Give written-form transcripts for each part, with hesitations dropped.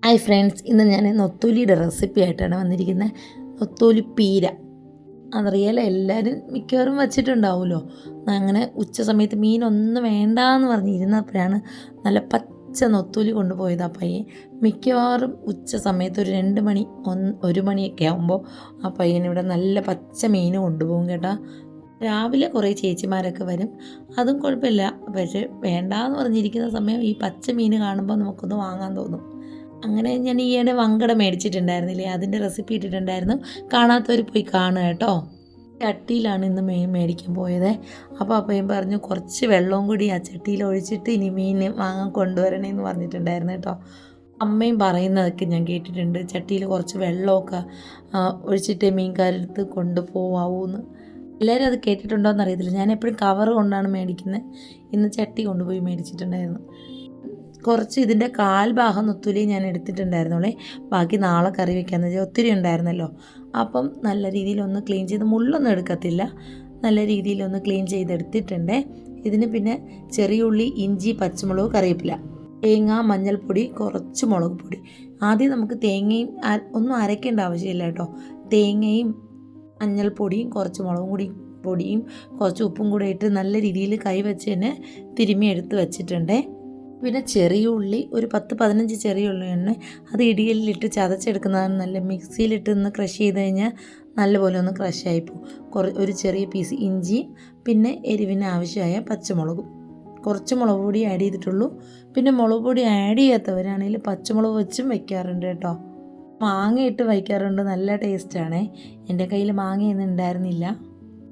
Hi friends, ഇന്ന് ഞാൻ നൊത്തോലിയുടെ recipe ആയിട്ടാണ് വന്നിരിക്കുന്നത്. നൊത്തോലി പീര അതറിയാലോ, എല്ലാവരും മിക്കവാറും വച്ചിട്ടുണ്ടാവുമല്ലോ. അങ്ങനെ ഉച്ച സമയത്ത് മീനൊന്നും വേണ്ടാന്ന് പറഞ്ഞിരുന്നപ്പോഴാണ് നല്ല പച്ച നൊത്തോലി കൊണ്ടുപോയത് ആ പയ്യൻ. മിക്കവാറും ഉച്ച സമയത്ത് ഒരു 2 മണി 1 മണിയൊക്കെ ആകുമ്പോൾ ആ പയ്യൻ ഇവിടെ നല്ല പച്ച മീൻ കൊണ്ടുപോകും കേട്ടോ. രാവിലെ കുറേ ചേച്ചിമാരൊക്കെ വരും, അതും കുഴപ്പമില്ല. പക്ഷേ വേണ്ടാന്ന് പറഞ്ഞിരിക്കുന്ന സമയം ഈ പച്ച മീൻ കാണുമ്പോൾ നമുക്കൊന്ന് വാങ്ങാൻ തോന്നും. അങ്ങനെ ഞാൻ ഈയിടെ വങ്കട മേടിച്ചിട്ടുണ്ടായിരുന്നില്ലേ, അതിൻ്റെ റെസിപ്പി ഇട്ടിട്ടുണ്ടായിരുന്നു. കാണാത്തവർ പോയി കാണുക കേട്ടോ. ചട്ടിയിലാണ് ഇന്ന് മീൻ മേടിക്കാൻ പോയത്. അപ്പോൾ അപ്പയും പറഞ്ഞു കുറച്ച് വെള്ളവും കൂടി ആ ചട്ടിയിൽ ഒഴിച്ചിട്ട് ഇനി മീൻ വാങ്ങാൻ കൊണ്ടുവരണേന്ന് പറഞ്ഞിട്ടുണ്ടായിരുന്നു കേട്ടോ. അമ്മയും പറയുന്നതൊക്കെ ഞാൻ കേട്ടിട്ടുണ്ട്, ചട്ടിയിൽ കുറച്ച് വെള്ളമൊക്കെ ഒഴിച്ചിട്ട് മീൻകാരെടുത്ത് കൊണ്ടുപോവാവൂന്ന്. എല്ലാവരും അത് കേട്ടിട്ടുണ്ടോയെന്ന് അറിയത്തില്ല. ഞാൻ എപ്പോഴും കവർ കൊണ്ടാണ് മേടിക്കുന്നത്. ഇന്ന് ചട്ടി കൊണ്ടുപോയി മേടിച്ചിട്ടുണ്ടായിരുന്നു. കുറച്ച് ഇതിൻ്റെ കാൽഭാഗം നൊത്തോലി ഞാൻ എടുത്തിട്ടുണ്ടായിരുന്നുള്ളേ, ബാക്കി നാളെ കറി വെക്കാമെന്ന് വെച്ചാൽ ഒത്തിരി ഉണ്ടായിരുന്നല്ലോ. അപ്പം നല്ല രീതിയിലൊന്ന് ക്ലീൻ ചെയ്ത്, മുള്ളൊന്നും എടുക്കത്തില്ല, നല്ല രീതിയിലൊന്ന് ക്ലീൻ ചെയ്തെടുത്തിട്ടുണ്ട്. ഇതിന് പിന്നെ ചെറിയ ഉള്ളി, ഇഞ്ചി, പച്ചമുളക്, കറിവേപ്പില, തേങ്ങ, മഞ്ഞൾപ്പൊടി, കുറച്ച് മുളക് പൊടി. ആദ്യം നമുക്ക് തേങ്ങയും ഒന്നും അരയ്ക്കേണ്ട ആവശ്യമില്ല കേട്ടോ. തേങ്ങയും മഞ്ഞൾപ്പൊടിയും കുറച്ച് മുളകും പൊടിയും കുറച്ച് ഉപ്പും കൂടെ ഇട്ട് നല്ല രീതിയിൽ കൈ വെച്ച് തന്നെ തിരുമ്മി എടുത്ത് വെച്ചിട്ടുണ്ട്. പിന്നെ ചെറിയ ഉള്ളി ഒരു 10-15 ചെറിയ ഉള്ളിയാണ്, അത് ഇടിയലിലിട്ട് ചതച്ചെടുക്കുന്നതാണ് നല്ല. മിക്സിയിലിട്ട് ഒന്ന് ക്രഷ് ചെയ്ത് കഴിഞ്ഞാൽ നല്ലപോലെ ഒന്ന് ക്രഷായി പോകും. ഒരു ചെറിയ പീസ് ഇഞ്ചിയും പിന്നെ എരിവിന് ആവശ്യമായ പച്ചമുളകും, കുറച്ച് മുളക് പൊടി ആഡ് ചെയ്തിട്ടുള്ളൂ. പിന്നെ മുളക് പൊടി ആഡ് ചെയ്യാത്തവരാണെങ്കിൽ പച്ചമുളക് വെച്ചും വയ്ക്കാറുണ്ട് കേട്ടോ. മാങ്ങയിട്ട് വയ്ക്കാറുണ്ട്, നല്ല ടേസ്റ്റാണേ. എൻ്റെ കയ്യിൽ മാങ്ങയൊന്നും ഉണ്ടായിരുന്നില്ല.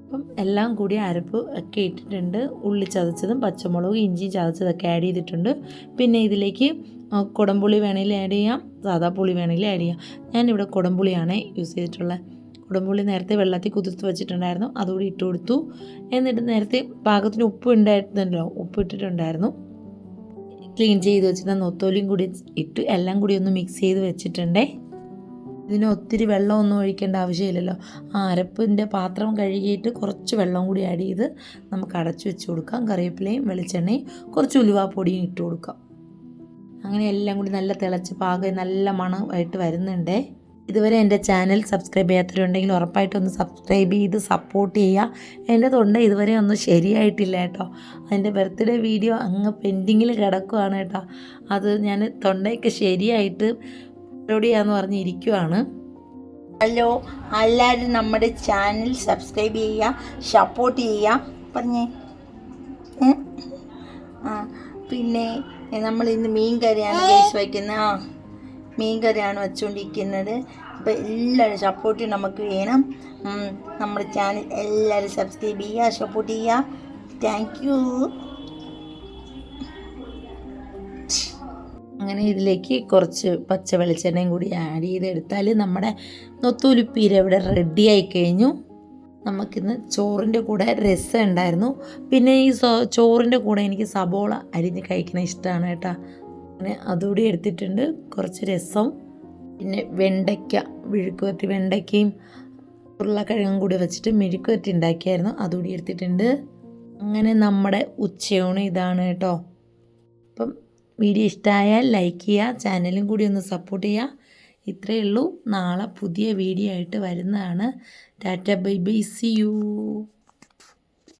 അപ്പം എല്ലാം കൂടി അരപ്പ് ഒക്കെ ഇട്ടിട്ടുണ്ട്. ഉള്ളി ചതച്ചതും പച്ചമുളകും ഇഞ്ചി ചതച്ചതൊക്കെ ആഡ് ചെയ്തിട്ടുണ്ട്. പിന്നെ ഇതിലേക്ക് കുടംപുളി വേണമെങ്കിൽ ആഡ് ചെയ്യാം, സാദാ പുളി വേണമെങ്കിൽ ആഡ് ചെയ്യാം. ഞാനിവിടെ കുടംപുളിയാണ് യൂസ് ചെയ്തിട്ടുള്ളത്. കുടംപുളി നേരത്തെ വെള്ളത്തിൽ കുതിർത്ത് വെച്ചിട്ടുണ്ടായിരുന്നു, അതുകൂടി ഇട്ട് കൊടുത്തു. എന്നിട്ട് നേരത്തെ പാകത്തിന് ഉപ്പ് ഉണ്ടായിരുന്നല്ലോ, ഉപ്പ് ഇട്ടിട്ടുണ്ടായിരുന്നു. ക്ലീൻ ചെയ്ത് വെച്ചിട്ട് നൊത്തോലിയും കൂടി ഇട്ട് എല്ലാം കൂടി ഒന്ന് മിക്സ് ചെയ്ത് വെച്ചിട്ടുണ്ടേ. ഇതിന് ഒത്തിരി വെള്ളമൊന്നും ഒഴിക്കേണ്ട ആവശ്യമില്ലല്ലോ. ആ അരപ്പിൻ്റെ പാത്രം കഴുകിയിട്ട് കുറച്ച് വെള്ളം കൂടി ആഡ് ചെയ്ത് നമുക്ക് അടച്ചു വെച്ച് കൊടുക്കാം. കറിവേപ്പിലയും വെളിച്ചെണ്ണയും കുറച്ച് ഉലുവാപ്പൊടിയും ഇട്ട് കൊടുക്കാം. അങ്ങനെ എല്ലാം കൂടി നല്ല തിളച്ച് പാകം നല്ല മണമായിട്ട് വരുന്നുണ്ട്. ഇതുവരെ എൻ്റെ ചാനൽ സബ്സ്ക്രൈബ് ചെയ്യാത്തവരുണ്ടെങ്കിൽ ഉറപ്പായിട്ടൊന്ന് സബ്സ്ക്രൈബ് ചെയ്ത് സപ്പോർട്ട് ചെയ്യുക. എൻ്റെ തൊണ്ട ഇതുവരെ ഒന്നും ശരിയായിട്ടില്ല കേട്ടോ. അതിൻ്റെ ബർത്ത്ഡേ വീഡിയോ അങ്ങ് പെൻഡിങ്ങിൽ കിടക്കുകയാണ് കേട്ടോ. അത് ഞാൻ തൊണ്ടയൊക്കെ ശരിയായിട്ട് അപ്ലോഡ് ചെയ്യാന്ന് പറഞ്ഞിരിക്കുവാണ്. ഹലോ, എല്ലാവരും നമ്മുടെ ചാനൽ സബ്സ്ക്രൈബ് ചെയ്യുക, സപ്പോർട്ട് ചെയ്യുക. പറഞ്ഞേ. പിന്നെ നമ്മൾ ഇന്ന് മീൻ കറിയാണ് വയ്ക്കുന്നത്. മീൻ കറിയാണ് വെച്ചുകൊണ്ടിരിക്കുന്നത്. അപ്പോൾ എല്ലാവരും സപ്പോർട്ട് നമുക്ക് വേണം. നമ്മുടെ ചാനൽ എല്ലാവരും സബ്സ്ക്രൈബ് ചെയ്യുക, സപ്പോർട്ട് ചെയ്യുക. Thank you. അങ്ങനെ ഇതിലേക്ക് കുറച്ച് പച്ച വെളിച്ചെണ്ണയും കൂടി ആഡ് ചെയ്തെടുത്താൽ നമ്മുടെ നൊത്തോലിപ്പീര ഇവിടെ റെഡിയായി കഴിഞ്ഞു. നമുക്കിന്ന് ചോറിൻ്റെ കൂടെ രസം ഉണ്ടായിരുന്നു. പിന്നെ ഈ ചോറിൻ്റെ കൂടെ എനിക്ക് സബോള അരിഞ്ഞ് കഴിക്കണ ഇഷ്ടമാണ് കേട്ടോ. അങ്ങനെ അതുകൂടി എടുത്തിട്ടുണ്ട്. കുറച്ച് രസം, പിന്നെ മെഴുക്കുവരട്ടി, വെണ്ടയ്ക്കയും ഉരുളക്കിഴങ്ങും കൂടി വെച്ചിട്ട് മെഴുക്കുവരട്ടി ഉണ്ടാക്കിയായിരുന്നു, അതുകൂടി എടുത്തിട്ടുണ്ട്. അങ്ങനെ നമ്മുടെ ഉച്ചയൂണ് ഇതാണ് കേട്ടോ. അപ്പം വീഡിയോ ഇഷ്ടമായാൽ ലൈക്ക് ചെയ്യുക, ചാനലും കൂടി ഒന്ന് സപ്പോർട്ട് ചെയ്യുക. ഇത്രയേ ഉള്ളൂ. നാളെ പുതിയ വീഡിയോ ആയിട്ട് വരുന്നതാണ്. Tata, bye bye, see U.